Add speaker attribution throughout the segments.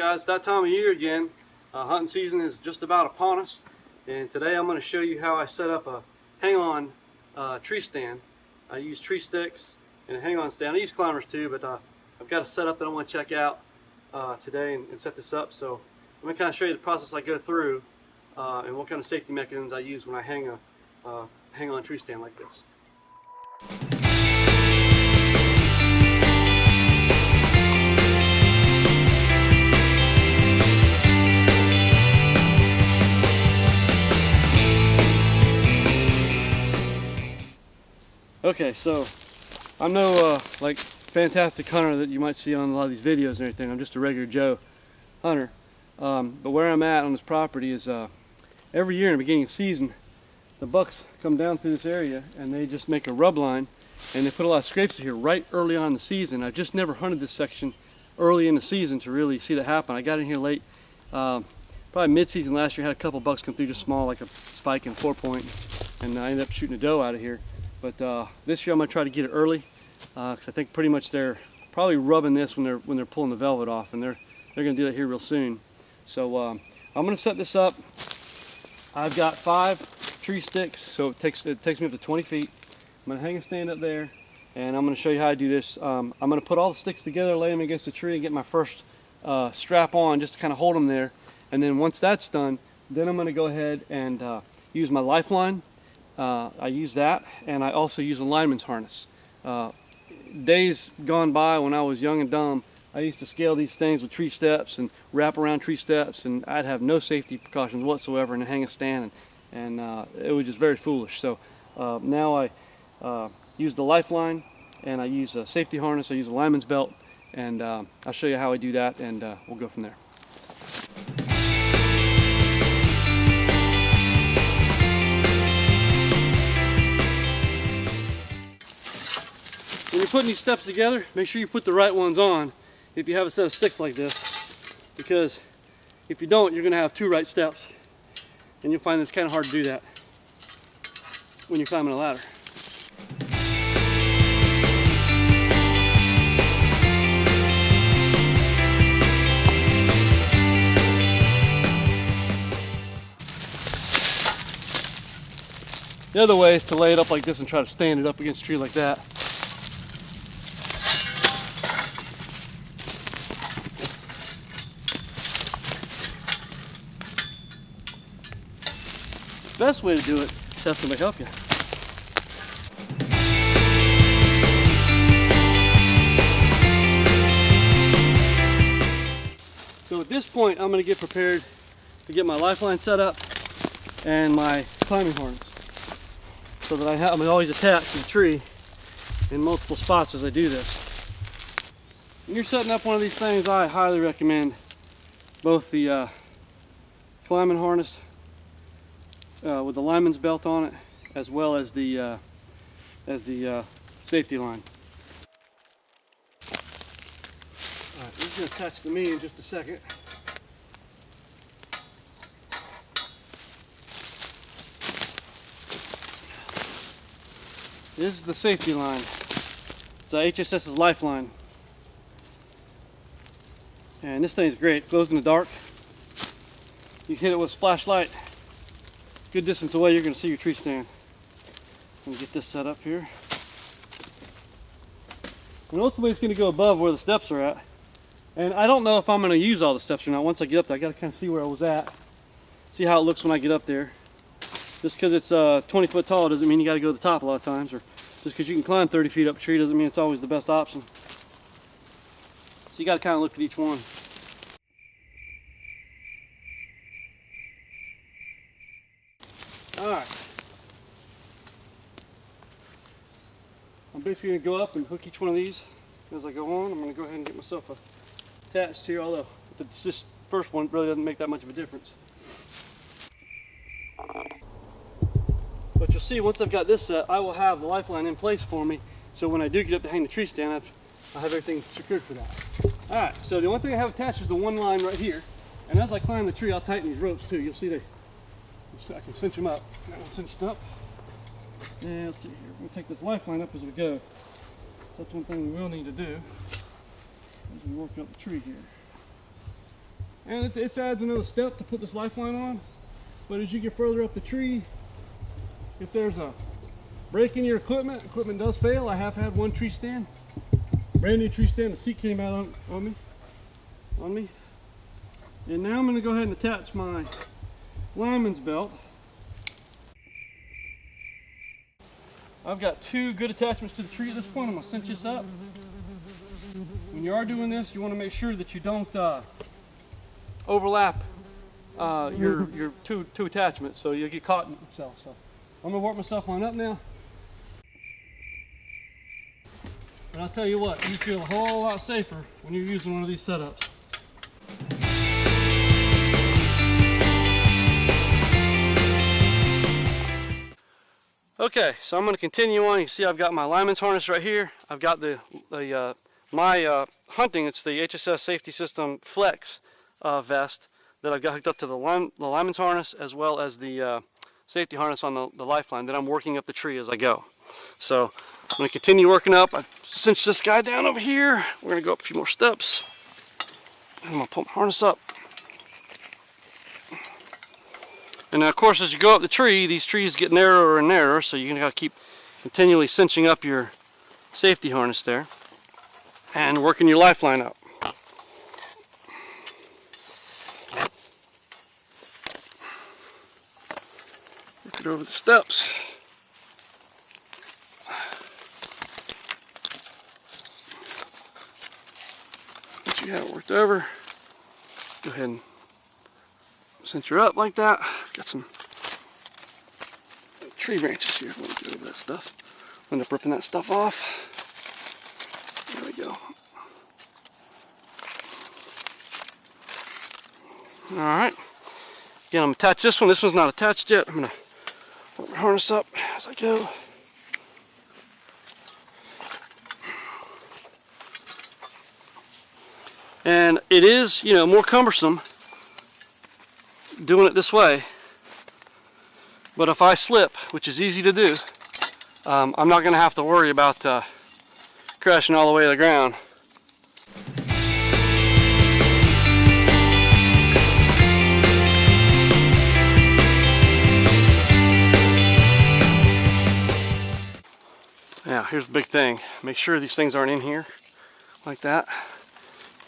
Speaker 1: guys, that time of year again. Hunting season is just about upon us, and today I'm going to show you how I set up a hang-on tree stand. I use tree sticks and a hang-on stand. I use climbers too, but I've got a setup that I want to check out today and set this up. So I'm going to kind of show you the process I go through and what kind of safety mechanisms I use when I hang a hang-on tree stand like this. Okay, so I'm no like fantastic hunter that you might see on a lot of these videos and everything. I'm just a regular Joe hunter. But where I'm at on this property is every year in the beginning of the season, the bucks come down through this area and they just make a rub line, and they put a lot of scrapes here right early on in the season. I've just never hunted this section early in the season to really see that happen. I got in here late, probably mid-season last year. Had a couple bucks come through just small, like a spike and 4-point, and I ended up shooting a doe out of here. But this year I'm going to try to get it early because I think pretty much they're probably rubbing this when they're pulling the velvet off, and they're going to do that here real soon. So I'm going to set this up. I've got 5 tree sticks, so it takes me up to 20 feet. I'm going to hang a stand up there, and I'm going to show you how I do this. I'm going to put all the sticks together, lay them against the tree, and get my first strap on just to kind of hold them there. And then once that's done, then I'm going to go ahead and use my Lifeline. I use that, and I also use a lineman's harness. Days gone by when I was young and dumb, I used to scale these things with tree steps and wrap around tree steps, and I'd have no safety precautions whatsoever and hang a stand, and it was just very foolish. So now I use the Lifeline, and I use a safety harness, I use a lineman's belt, and I'll show you how I do that, and we'll go from there. When you're putting these steps together, make sure you put the right ones on if you have a set of sticks like this, because if you don't, you're going to have 2 right steps, and you'll find it's kind of hard to do that when you're climbing a ladder. The other way is to lay it up like this and try to stand it up against a tree like that. The best way to do it is have somebody help you. So at this point, I'm going to get prepared to get my Lifeline set up and my climbing harness, so that I'm always attached to the tree in multiple spots as I do this. When you're setting up one of these things, I highly recommend both the climbing harness with the lineman's belt on it, as well as the safety line. Alright, this is going to attach to me in just a second. This is the safety line. It's a HSS Lifeline. And this thing's great. It glows in the dark. You hit it with a flashlight, good distance away, you're going to see your tree stand. Let me get this set up here. And ultimately it's going to go above where the steps are at. And I don't know if I'm going to use all the steps or not. Once I get up there, I got to kind of see where I was at. See how it looks when I get up there. Just because it's 20 foot tall doesn't mean you got to go to the top a lot of times, or just because you can climb 30 feet up a tree doesn't mean it's always the best option. So you got to kind of look at each one. Alright. I'm basically going to go up and hook each one of these as I go on. I'm going to go ahead and get myself attached here, although this first one really doesn't make that much of a difference. But you'll see, once I've got this set, I will have the Lifeline in place for me, so when I do get up to hang the tree stand, I have everything secured for that. Alright, so the only thing I have attached is the one line right here, and as I climb the tree, I'll tighten these ropes too. You'll see I can cinch them up. Got one cinched up. And let's see here, we'll take this Lifeline up as we go. That's one thing we will need to do as we work up the tree here. And it adds another step to put this lifeline on. But as you get further up the tree, if there's a break in your equipment does fail. I have had one tree stand, brand new tree stand, the seat came out on me. And now I'm going to go ahead and attach my lineman's belt. I've got two good attachments to the tree at this point. I'm going to cinch this up. When you are doing this, you want to make sure that you don't overlap your two attachments, so you'll get caught in itself. So I'm going to work myself on up now. And I'll tell you what, you feel a whole lot safer when you're using one of these setups. Okay, so I'm going to continue on. You can see I've got my lineman's harness right here. I've got my hunting, it's the HSS Safety System Flex vest that I've got hooked up to the lineman's harness, as well as the safety harness on the lifeline that I'm working up the tree as I go. So I'm going to continue working up. I cinched this guy down over here. We're going to go up a few more steps. And I'm going to pull my harness up. And now, of course, as you go up the tree, these trees get narrower and narrower, so you're going to have to keep continually cinching up your safety harness there and working your lifeline up. Work it over the steps. Once you have it worked over, go ahead and cinch her up like that. Got some tree branches here. Let me get over that stuff. End up ripping that stuff off. There we go. Alright. Again, I'm going to attach this one. This one's not attached yet. I'm going to work my harness up as I go. And it is, you know, more cumbersome doing it this way, but if I slip, which is easy to do, I'm not going to have to worry about crashing all the way to the ground. Now here's the big thing, make sure these things aren't in here like that,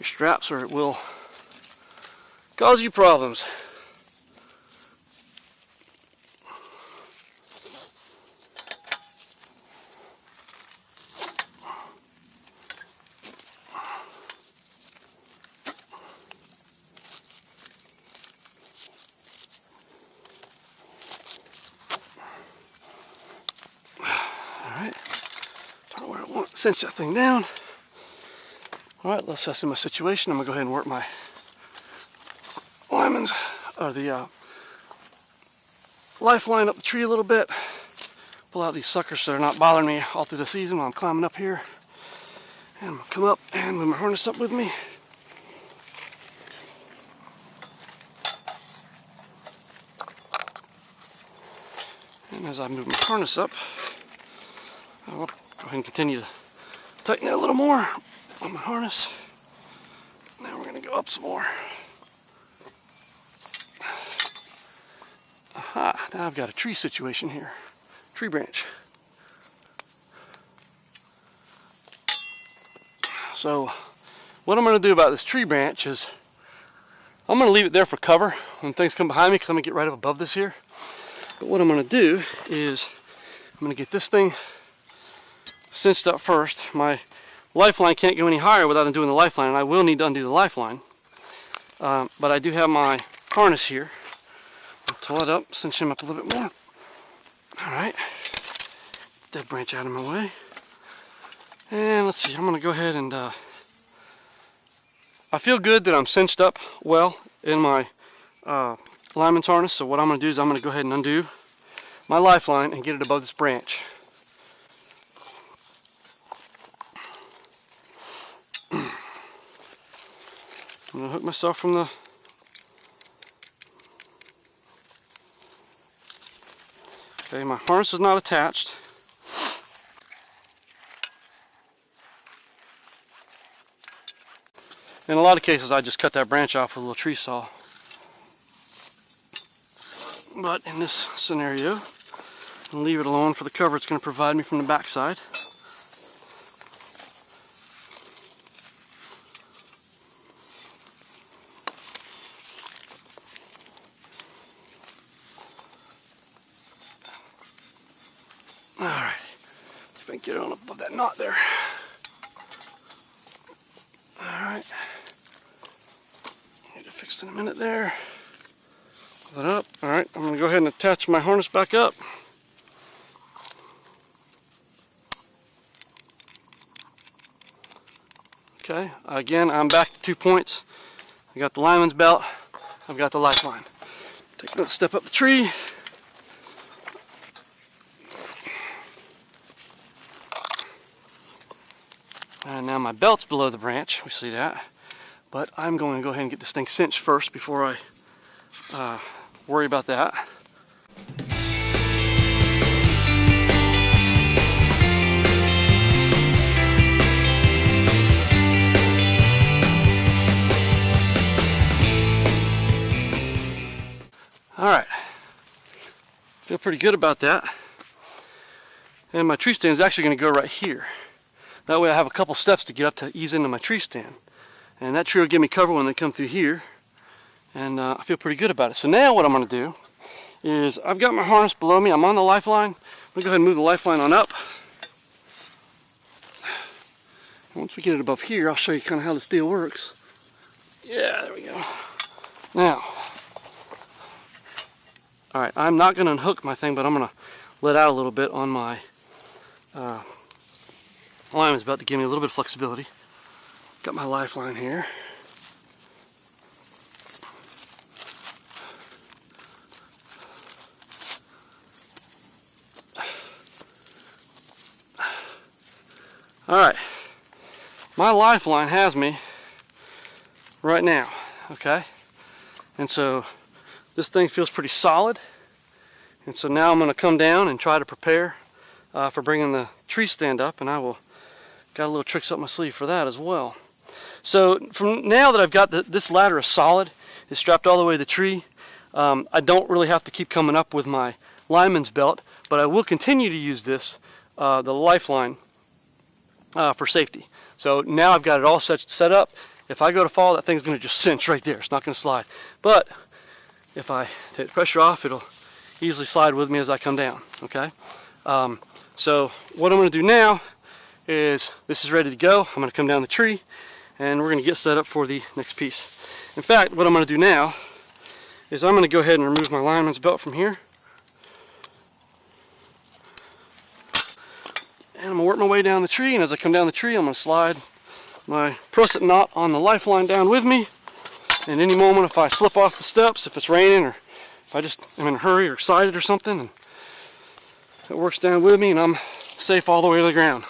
Speaker 1: your straps, or it will cause you problems. Cinch that thing down. Alright, let's assess my situation. I'm going to go ahead and work my lineman's, or the lifeline up the tree a little bit. Pull out these suckers so they're not bothering me all through the season while I'm climbing up here. And I'm going to come up and move my harness up with me. And as I move my harness up, I will go ahead and continue to tighten it a little more on my harness. Now we're going to go up some more. Aha, now I've got a tree situation here. Tree branch. So what I'm going to do about this tree branch is I'm going to leave it there for cover when things come behind me, because I'm going to get right up above this here. But what I'm going to do is I'm going to get this thing cinched up first. My lifeline can't go any higher without undoing the lifeline, and I will need to undo the lifeline. But I do have my harness here. I'll pull it up, cinch him up a little bit more. Alright. Dead branch out of my way. And let's see, I'm going to go ahead and I feel good that I'm cinched up well in my lineman's harness, so what I'm going to do is I'm going to go ahead and undo my lifeline and get it above this branch. I'm going to hook myself from the okay, my harness is not attached. In a lot of cases, I just cut that branch off with a little tree saw. But in this scenario, I'll leave it alone for the cover it's going to provide me from the backside. Alright, see if I can get it on above that knot there. Alright, need to fix it in a minute there. Pull that up. Alright, I'm going to go ahead and attach my harness back up. Okay, again, I'm back to 2 points. I got the lineman's belt, I've got the lifeline. Take another step up the tree. And now my belt's below the branch, we see that. But I'm going to go ahead and get this thing cinched first before I worry about that. Alright, feel pretty good about that. And my tree stand is actually going to go right here. That way I have a couple steps to get up to ease into my tree stand. And that tree will give me cover when they come through here. And I feel pretty good about it. So now what I'm going to do is I've got my harness below me. I'm on the lifeline. I'm going to go ahead and move the lifeline on up. Once we get it above here, I'll show you kind of how this deal works. Yeah, there we go. Now, alright, I'm not going to unhook my thing, but I'm going to let out a little bit on my lineman's belt to give me a little bit of flexibility. Got my lifeline here. Alright, my lifeline has me right now, okay? And so this thing feels pretty solid. And so now I'm going to come down and try to prepare for bringing the tree stand up, and I will got a little tricks up my sleeve for that as well. So from now that I've got this ladder is solid, it's strapped all the way to the tree, I don't really have to keep coming up with my lineman's belt, but I will continue to use this, the lifeline, for safety. So now I've got it all set up. If I go to fall, that thing's going to just cinch right there. It's not going to slide. But if I take the pressure off, it'll easily slide with me as I come down. Okay. So what I'm going to do now is this is ready to go. I'm going to come down the tree and we're going to get set up for the next piece. In fact, what I'm going to do now is I'm going to go ahead and remove my lineman's belt from here. And I'm going to work my way down the tree, and as I come down the tree, I'm going to slide my prusset knot on the lifeline down with me. And any moment if I slip off the steps, if it's raining, or if I just am in a hurry or excited or something, and it works down with me and I'm safe all the way to the ground.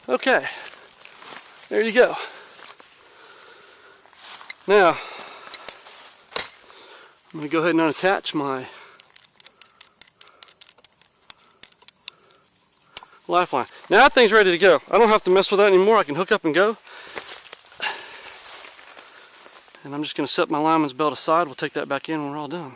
Speaker 1: Okay, there you go. Now, I'm going to go ahead and unattach my lifeline. Now that thing's ready to go. I don't have to mess with that anymore. I can hook up and go. And I'm just going to set my lineman's belt aside. We'll take that back in when we're all done.